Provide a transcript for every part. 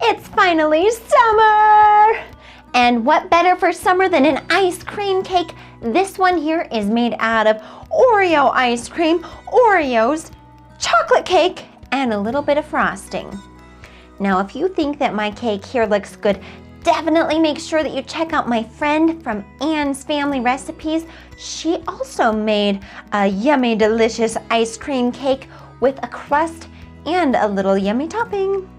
It's finally summer! And what better for summer than an ice cream cake? This one here is made out of Oreo ice cream, Oreos, chocolate cake, and a little bit of frosting. Now, if you think that my cake here looks good, definitely make sure that you check out my friend from Anne's Family Recipes. She also made a yummy, delicious ice cream cake with a crust and a little yummy topping.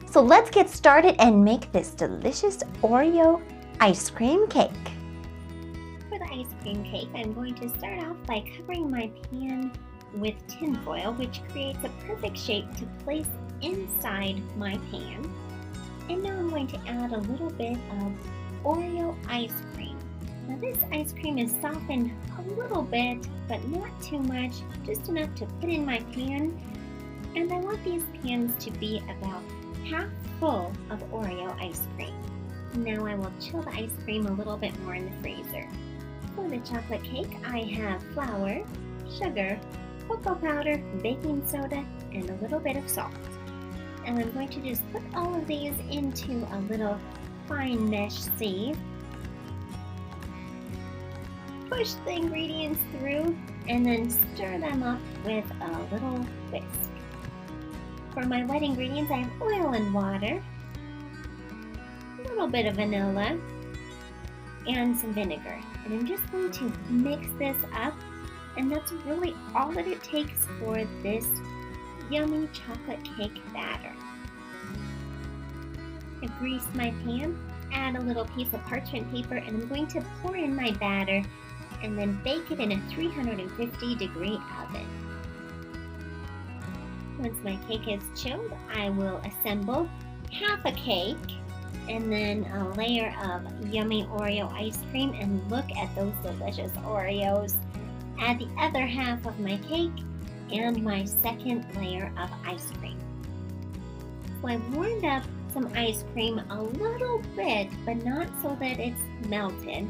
So let's get started and make this delicious Oreo ice cream cake. For the ice cream cake, I'm going to start off by covering my pan with tin foil, which creates a perfect shape to place inside my pan. And now I'm going to add a little bit of Oreo ice cream. Now this ice cream is softened a little bit, but not too much, just enough to put in my pan. And I want these pans to be about half full of Oreo ice cream. Now I will chill the ice cream a little bit more in the freezer. For the chocolate cake, I have flour, sugar, cocoa powder, baking soda, and a little bit of salt. And I'm going to just put all of these into a little fine mesh sieve. Push the ingredients through and then stir them up with a little whisk. For my wet ingredients, I have oil and water, a little bit of vanilla, and some vinegar. And I'm just going to mix this up, and that's really all that it takes for this yummy chocolate cake batter. I grease my pan, add a little piece of parchment paper, and I'm going to pour in my batter and then bake it in a 350-degree oven. Once my cake is chilled, I will assemble half a cake and then a layer of yummy Oreo ice cream, and look at those delicious Oreos. Add the other half of my cake and my second layer of ice cream. So I've warmed up some ice cream a little bit, but not so that it's melted.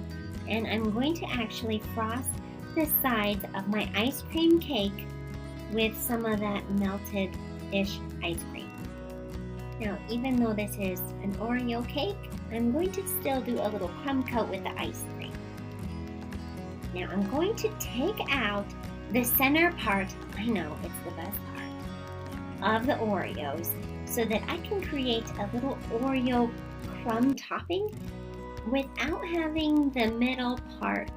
And I'm going to actually frost the sides of my ice cream cake with some of that melted-ish ice cream. Now, even though this is an Oreo cake, I'm going to still do a little crumb coat with the ice cream. Now, I'm going to take out the center part, I know it's the best part, of the Oreos so that I can create a little Oreo crumb topping without having the middle part.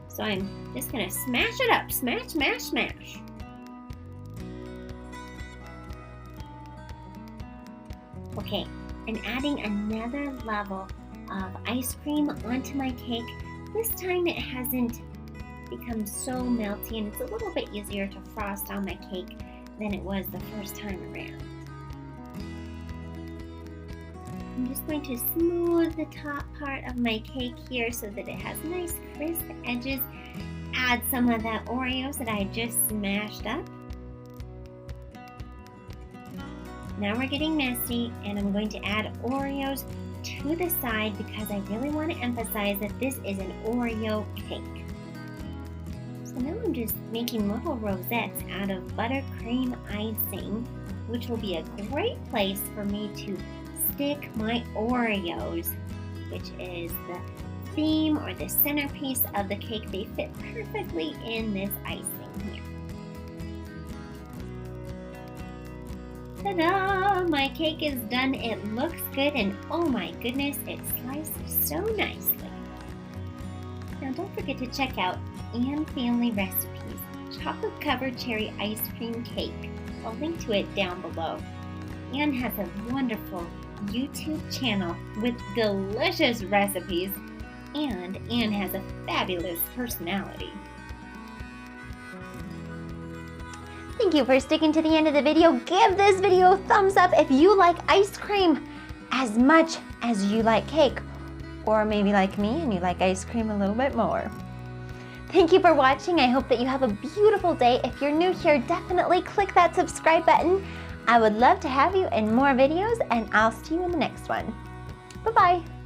So I'm just gonna smash it up, smash, smash, smash. Okay, and adding another level of ice cream onto my cake. This time it hasn't become so melty, and it's a little bit easier to frost on my cake than it was the first time around. I'm just going to smooth the top part of my cake here so that it has nice crisp edges. Add some of that Oreos that I just smashed up. Now we're getting messy, and I'm going to add Oreos to the side because I really want to emphasize that this is an Oreo cake. So now I'm just making little rosettes out of buttercream icing, which will be a great place for me to stick my Oreos, which is the theme or the centerpiece of the cake. They fit perfectly in this icing here. Ta-da! My cake is done. It looks good, and oh my goodness, it sliced so nicely. Now don't forget to check out Anne Family Recipes chocolate covered cherry ice cream cake. I'll link to it down below. Anne has a wonderful YouTube channel with delicious recipes, and Anne has a fabulous personality. Thank you for sticking to the end of the video. Give this video a thumbs up if you like ice cream as much as you like cake, or maybe like me and you like ice cream a little bit more. Thank you for watching. I hope that you have a beautiful day. If you're new here, definitely click that subscribe button. I would love to have you in more videos, and I'll see you in the next one. Bye-bye.